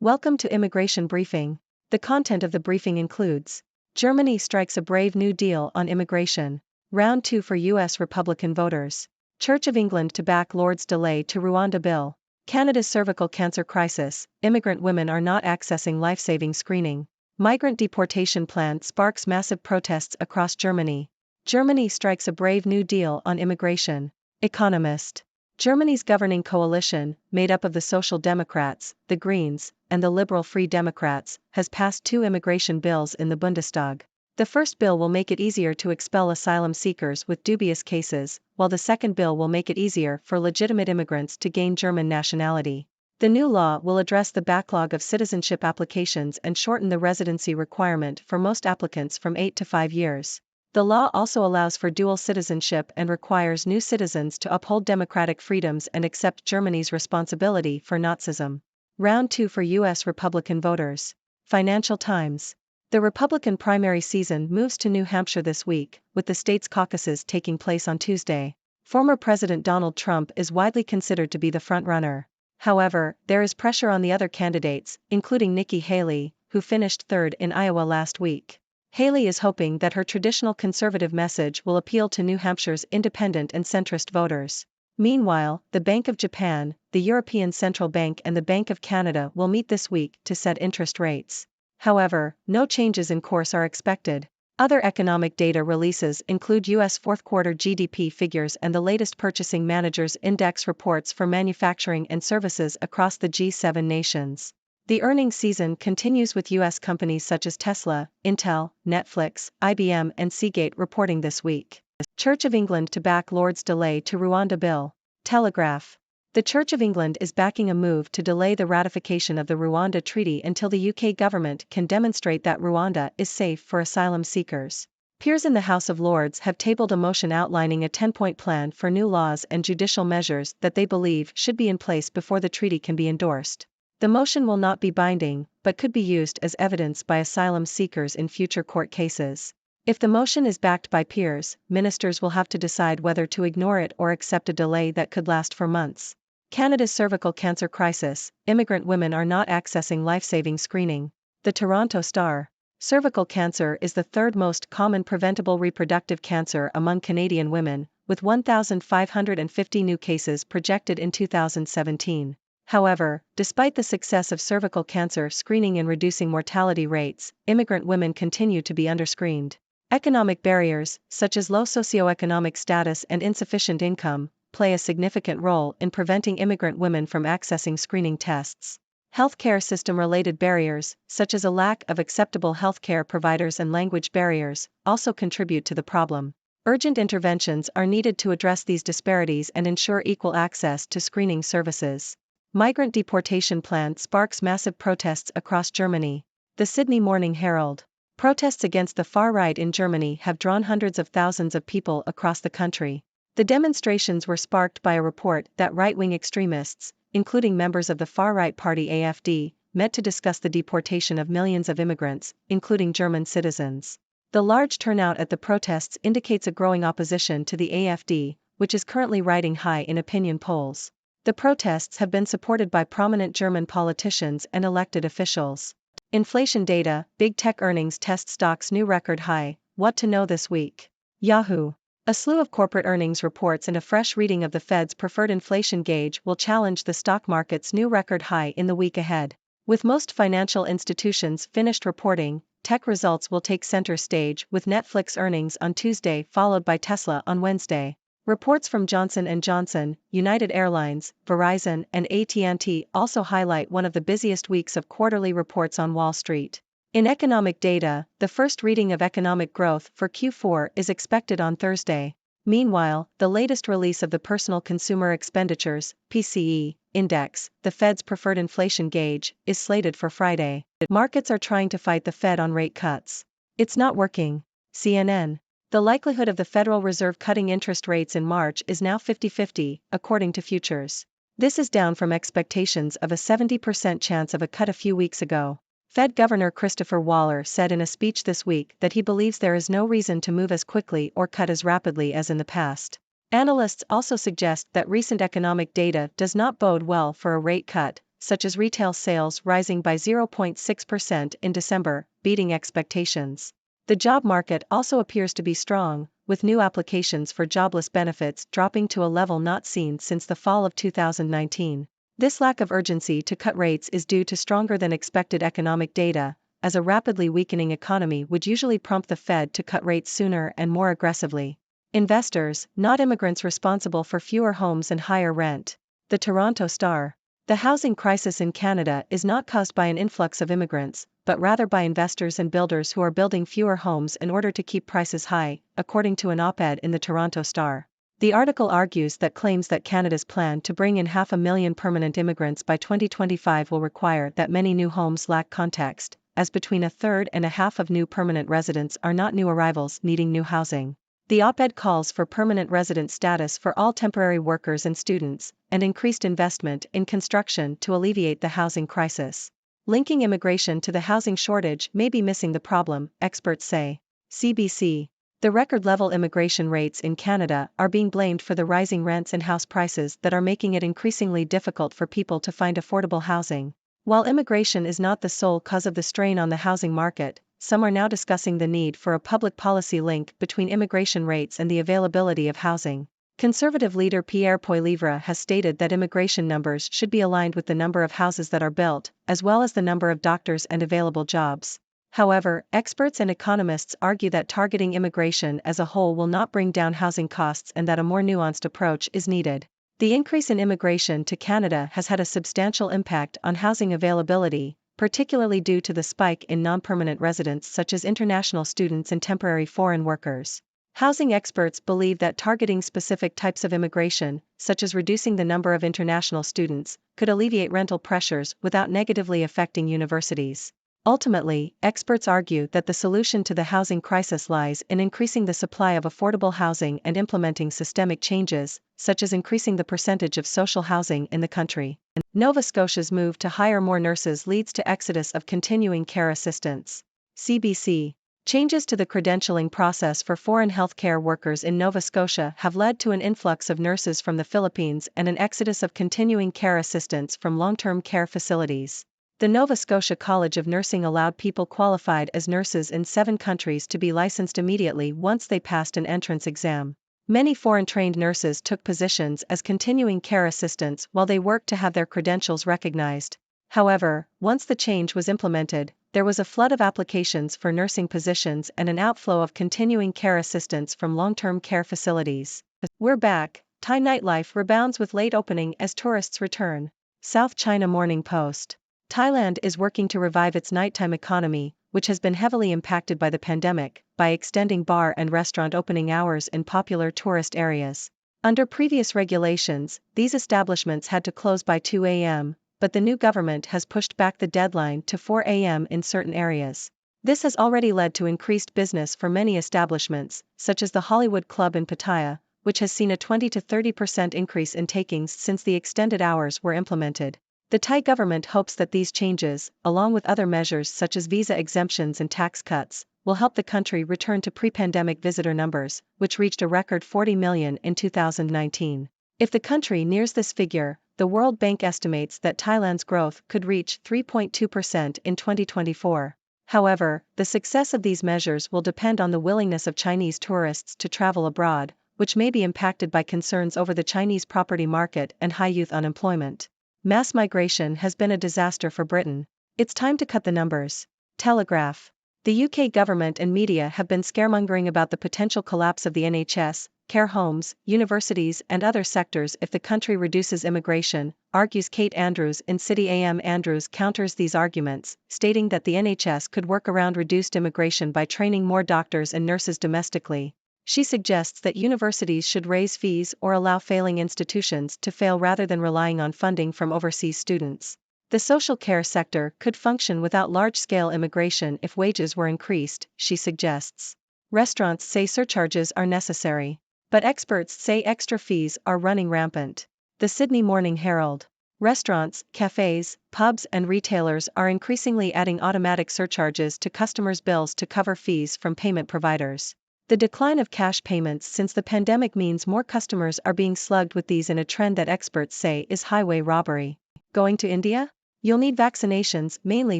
Welcome to Immigration Briefing. The content of the briefing includes: Germany strikes a brave new deal on immigration. Round 2 for U.S. Republican voters. Church of England to back Lord's delay to Rwanda bill. Canada's cervical cancer crisis, immigrant women are not accessing life-saving screening. Migrant deportation plan sparks massive protests across Germany. Germany strikes a brave new deal on immigration. Economist. Germany's governing coalition, made up of the Social Democrats, the Greens, and the Liberal Free Democrats, has passed 2 immigration bills in the Bundestag. The first bill will make it easier to expel asylum seekers with dubious cases, while the second bill will make it easier for legitimate immigrants to gain German nationality. The new law will address the backlog of citizenship applications and shorten the residency requirement for most applicants from 8 to 5 years. The law also allows for dual citizenship and requires new citizens to uphold democratic freedoms and accept Germany's responsibility for Nazism. Round 2 for U.S. Republican voters. Financial Times. The Republican primary season moves to New Hampshire this week, with the state's caucuses taking place on Tuesday. Former President Donald Trump is widely considered to be the frontrunner. However, there is pressure on the other candidates, including Nikki Haley, who finished third in Iowa last week. Haley is hoping that her traditional conservative message will appeal to New Hampshire's independent and centrist voters. Meanwhile, the Bank of Japan, the European Central Bank and the Bank of Canada will meet this week to set interest rates. However, no changes in course are expected. Other economic data releases include U.S. fourth-quarter GDP figures and the latest Purchasing Managers' Index reports for manufacturing and services across the G7 nations. The earnings season continues with U.S. companies such as Tesla, Intel, Netflix, IBM and Seagate reporting this week. Church of England to back Lord's delay to Rwanda bill. Telegraph. The Church of England is backing a move to delay the ratification of the Rwanda Treaty until the UK government can demonstrate that Rwanda is safe for asylum seekers. Peers in the House of Lords have tabled a motion outlining a 10-point plan for new laws and judicial measures that they believe should be in place before the treaty can be endorsed. The motion will not be binding, but could be used as evidence by asylum seekers in future court cases. If the motion is backed by peers, ministers will have to decide whether to ignore it or accept a delay that could last for months. Canada's cervical cancer crisis, immigrant women are not accessing life-saving screening. The Toronto Star. Cervical cancer is the third most common preventable reproductive cancer among Canadian women, with 1,550 new cases projected in 2017. However, despite the success of cervical cancer screening in reducing mortality rates, immigrant women continue to be underscreened. Economic barriers, such as low socioeconomic status and insufficient income, play a significant role in preventing immigrant women from accessing screening tests. Healthcare system-related barriers, such as a lack of acceptable healthcare providers and language barriers, also contribute to the problem. Urgent interventions are needed to address these disparities and ensure equal access to screening services. Migrant deportation plan sparks massive protests across Germany. The Sydney Morning Herald. Protests against the far right in Germany have drawn hundreds of thousands of people across the country. The demonstrations were sparked by a report that right-wing extremists, including members of the far-right party AfD, met to discuss the deportation of millions of immigrants, including German citizens. The large turnout at the protests indicates a growing opposition to the AfD, which is currently riding high in opinion polls. The protests have been supported by prominent German politicians and elected officials. Inflation data, big tech earnings test stocks new record high. What to know this week? Yahoo! A slew of corporate earnings reports and a fresh reading of the Fed's preferred inflation gauge will challenge the stock market's new record high in the week ahead. With most financial institutions finished reporting, tech results will take center stage with Netflix earnings on Tuesday followed by Tesla on Wednesday. Reports from Johnson & Johnson, United Airlines, Verizon and AT&T also highlight one of the busiest weeks of quarterly reports on Wall Street. In economic data, the first reading of economic growth for Q4 is expected on Thursday. Meanwhile, the latest release of the Personal Consumer Expenditures (PCE) index, the Fed's preferred inflation gauge, is slated for Friday. Markets are trying to fight the Fed on rate cuts. It's not working. CNN. The likelihood of the Federal Reserve cutting interest rates in March is now 50-50, according to futures. This is down from expectations of a 70% chance of a cut a few weeks ago. Fed Governor Christopher Waller said in a speech this week that he believes there is no reason to move as quickly or cut as rapidly as in the past. Analysts also suggest that recent economic data does not bode well for a rate cut, such as retail sales rising by 0.6% in December, beating expectations. The job market also appears to be strong, with new applications for jobless benefits dropping to a level not seen since the fall of 2019. This lack of urgency to cut rates is due to stronger than expected economic data, as a rapidly weakening economy would usually prompt the Fed to cut rates sooner and more aggressively. Investors, not immigrants, responsible for fewer homes and higher rent. The Toronto Star. The housing crisis in Canada is not caused by an influx of immigrants, but rather by investors and builders who are building fewer homes in order to keep prices high, according to an op-ed in the Toronto Star. The article argues that claims that Canada's plan to bring in 500,000 permanent immigrants by 2025 will require that many new homes lack context, as between a third and a half of new permanent residents are not new arrivals needing new housing. The op-ed calls for permanent resident status for all temporary workers and students, and increased investment in construction to alleviate the housing crisis. Linking immigration to the housing shortage may be missing the problem, experts say. CBC. The record-level immigration rates in Canada are being blamed for the rising rents and house prices that are making it increasingly difficult for people to find affordable housing. While immigration is not the sole cause of the strain on the housing market, some are now discussing the need for a public policy link between immigration rates and the availability of housing. Conservative leader Pierre Poilievre has stated that immigration numbers should be aligned with the number of houses that are built, as well as the number of doctors and available jobs. However, experts and economists argue that targeting immigration as a whole will not bring down housing costs and that a more nuanced approach is needed. The increase in immigration to Canada has had a substantial impact on housing availability, particularly due to the spike in non-permanent residents such as international students and temporary foreign workers. Housing experts believe that targeting specific types of immigration, such as reducing the number of international students, could alleviate rental pressures without negatively affecting universities. Ultimately, experts argue that the solution to the housing crisis lies in increasing the supply of affordable housing and implementing systemic changes, such as increasing the percentage of social housing in the country. Nova Scotia's move to hire more nurses leads to exodus of continuing care assistants. CBC. Changes to the credentialing process for foreign healthcare workers in Nova Scotia have led to an influx of nurses from the Philippines and an exodus of continuing care assistants from long-term care facilities. The Nova Scotia College of Nursing allowed people qualified as nurses in 7 countries to be licensed immediately once they passed an entrance exam. Many foreign-trained nurses took positions as continuing care assistants while they worked to have their credentials recognized. However, once the change was implemented, there was a flood of applications for nursing positions and an outflow of continuing care assistants from long-term care facilities. We're back. Thai nightlife rebounds with late opening as tourists return. South China Morning Post. Thailand is working to revive its nighttime economy, which has been heavily impacted by the pandemic, by extending bar and restaurant opening hours in popular tourist areas. Under previous regulations, these establishments had to close by 2 a.m., but the new government has pushed back the deadline to 4 a.m. in certain areas. This has already led to increased business for many establishments, such as the Hollywood Club in Pattaya, which has seen a 20 to 30% increase in takings since the extended hours were implemented. The Thai government hopes that these changes, along with other measures such as visa exemptions and tax cuts, will help the country return to pre-pandemic visitor numbers, which reached a record 40 million in 2019. If the country nears this figure, the World Bank estimates that Thailand's growth could reach 3.2% in 2024. However, the success of these measures will depend on the willingness of Chinese tourists to travel abroad, which may be impacted by concerns over the Chinese property market and high youth unemployment. Mass migration has been a disaster for Britain. It's time to cut the numbers. Telegraph. The UK government and media have been scaremongering about the potential collapse of the NHS, care homes, universities and other sectors if the country reduces immigration, argues Kate Andrews in City AM. Andrews counters these arguments, stating that the NHS could work around reduced immigration by training more doctors and nurses domestically. She suggests that universities should raise fees or allow failing institutions to fail rather than relying on funding from overseas students. The social care sector could function without large-scale immigration if wages were increased, she suggests. Restaurants say surcharges are necessary, but experts say extra fees are running rampant. The Sydney Morning Herald. Restaurants, cafes, pubs and retailers are increasingly adding automatic surcharges to customers' bills to cover fees from payment providers. The decline of cash payments since the pandemic means more customers are being slugged with these in a trend that experts say is highway robbery. Going to India? You'll need vaccinations mainly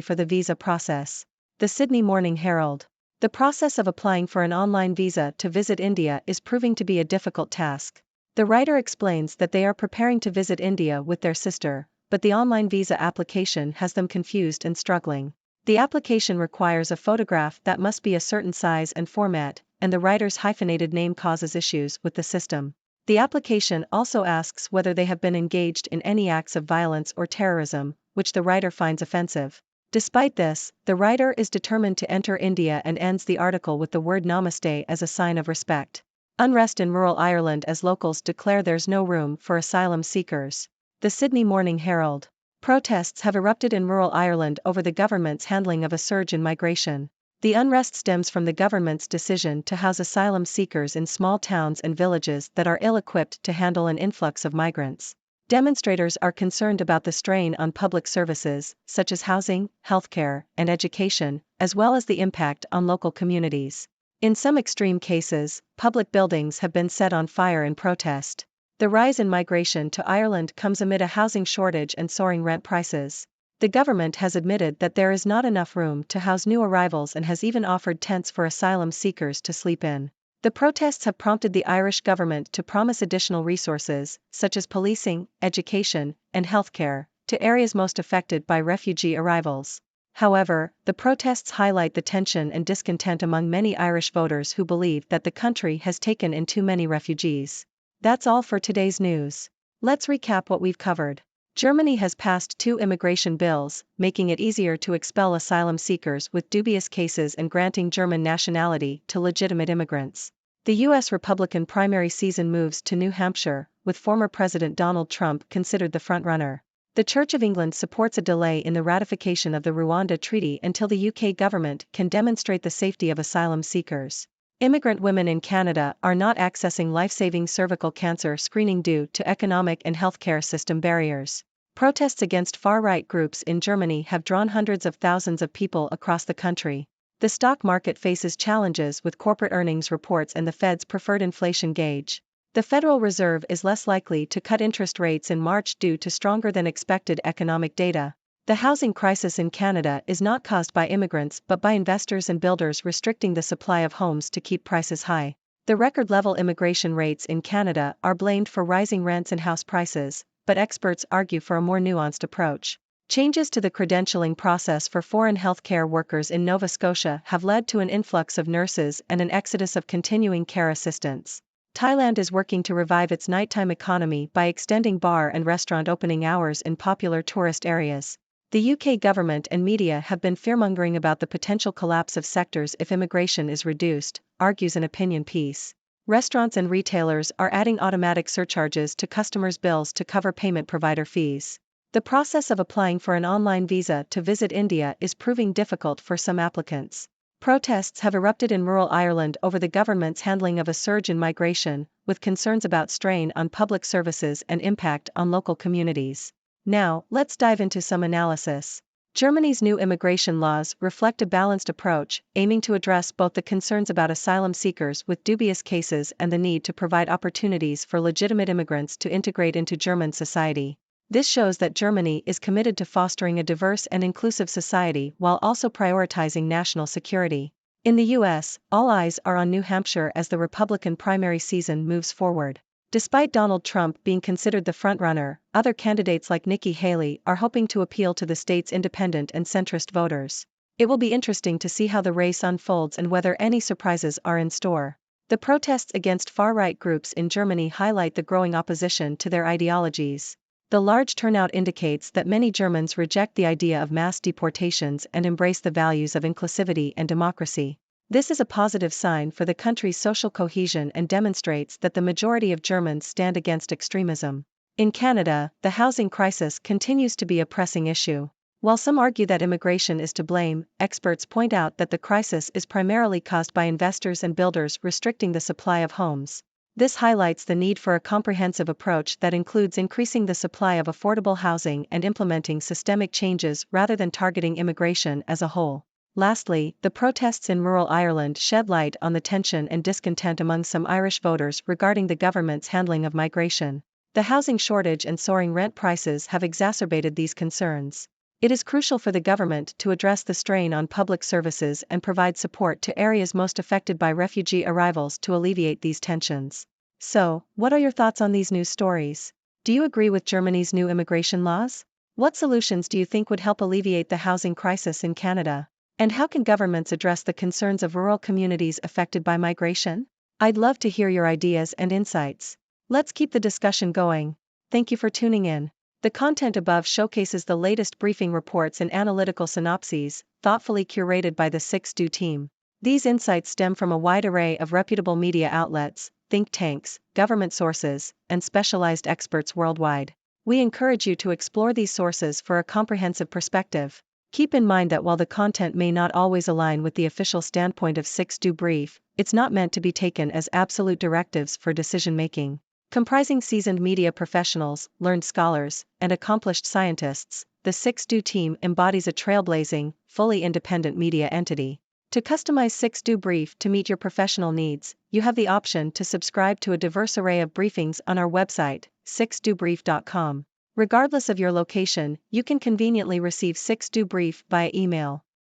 for the visa process. The Sydney Morning Herald. The process of applying for an online visa to visit India is proving to be a difficult task. The writer explains that they are preparing to visit India with their sister, but the online visa application has them confused and struggling. The application requires a photograph that must be a certain size and format, and the writer's hyphenated name causes issues with the system. The application also asks whether they have been engaged in any acts of violence or terrorism, which the writer finds offensive. Despite this, the writer is determined to enter India and ends the article with the word Namaste as a sign of respect. Unrest in rural Ireland as locals declare there's no room for asylum seekers. The Sydney Morning Herald. Protests have erupted in rural Ireland over the government's handling of a surge in migration. The unrest stems from the government's decision to house asylum seekers in small towns and villages that are ill-equipped to handle an influx of migrants. Demonstrators are concerned about the strain on public services, such as housing, healthcare, and education, as well as the impact on local communities. In some extreme cases, public buildings have been set on fire in protest. The rise in migration to Ireland comes amid a housing shortage and soaring rent prices. The government has admitted that there is not enough room to house new arrivals and has even offered tents for asylum seekers to sleep in. The protests have prompted the Irish government to promise additional resources, such as policing, education, and healthcare, to areas most affected by refugee arrivals. However, the protests highlight the tension and discontent among many Irish voters who believe that the country has taken in too many refugees. That's all for today's news. Let's recap what we've covered. Germany has passed 2 immigration bills, making it easier to expel asylum seekers with dubious cases and granting German nationality to legitimate immigrants. The U.S. Republican primary season moves to New Hampshire, with former President Donald Trump considered the frontrunner. The Church of England supports a delay in the ratification of the Rwanda Treaty until the UK government can demonstrate the safety of asylum seekers. Immigrant women in Canada are not accessing life-saving cervical cancer screening due to economic and healthcare system barriers. Protests against far-right groups in Germany have drawn hundreds of thousands of people across the country. The stock market faces challenges with corporate earnings reports and the Fed's preferred inflation gauge. The Federal Reserve is less likely to cut interest rates in March due to stronger than expected economic data. The housing crisis in Canada is not caused by immigrants but by investors and builders restricting the supply of homes to keep prices high. The record-level immigration rates in Canada are blamed for rising rents and house prices, but experts argue for a more nuanced approach. Changes to the credentialing process for foreign healthcare workers in Nova Scotia have led to an influx of nurses and an exodus of continuing care assistants. Thailand is working to revive its nighttime economy by extending bar and restaurant opening hours in popular tourist areas. The UK government and media have been fearmongering about the potential collapse of sectors if immigration is reduced, argues an opinion piece. Restaurants and retailers are adding automatic surcharges to customers' bills to cover payment provider fees. The process of applying for an online visa to visit India is proving difficult for some applicants. Protests have erupted in rural Ireland over the government's handling of a surge in migration, with concerns about strain on public services and impact on local communities. Now, let's dive into some analysis. Germany's new immigration laws reflect a balanced approach, aiming to address both the concerns about asylum seekers with dubious cases and the need to provide opportunities for legitimate immigrants to integrate into German society. This shows that Germany is committed to fostering a diverse and inclusive society while also prioritizing national security. In the U.S., all eyes are on New Hampshire as the Republican primary season moves forward. Despite Donald Trump being considered the frontrunner, other candidates like Nikki Haley are hoping to appeal to the state's independent and centrist voters. It will be interesting to see how the race unfolds and whether any surprises are in store. The protests against far-right groups in Germany highlight the growing opposition to their ideologies. The large turnout indicates that many Germans reject the idea of mass deportations and embrace the values of inclusivity and democracy. This is a positive sign for the country's social cohesion and demonstrates that the majority of Germans stand against extremism. In Canada, the housing crisis continues to be a pressing issue. While some argue that immigration is to blame, experts point out that the crisis is primarily caused by investors and builders restricting the supply of homes. This highlights the need for a comprehensive approach that includes increasing the supply of affordable housing and implementing systemic changes rather than targeting immigration as a whole. Lastly, the protests in rural Ireland shed light on the tension and discontent among some Irish voters regarding the government's handling of migration. The housing shortage and soaring rent prices have exacerbated these concerns. It is crucial for the government to address the strain on public services and provide support to areas most affected by refugee arrivals to alleviate these tensions. So, what are your thoughts on these news stories? Do you agree with Germany's new immigration laws? What solutions do you think would help alleviate the housing crisis in Canada? And how can governments address the concerns of rural communities affected by migration? I'd love to hear your ideas and insights. Let's keep the discussion going. Thank you for tuning in. The content above showcases the latest briefing reports and analytical synopses, thoughtfully curated by the 6Do team. These insights stem from a wide array of reputable media outlets, think tanks, government sources, and specialized experts worldwide. We encourage you to explore these sources for a comprehensive perspective. Keep in mind that while the content may not always align with the official standpoint of 6Do Brief, it's not meant to be taken as absolute directives for decision making. Comprising seasoned media professionals, learned scholars, and accomplished scientists, the 6Do team embodies a trailblazing, fully independent media entity. To customize 6Do Brief to meet your professional needs, you have the option to subscribe to a diverse array of briefings on our website, 6dobrief.com. Regardless of your location, you can conveniently receive 6Do Brief via email.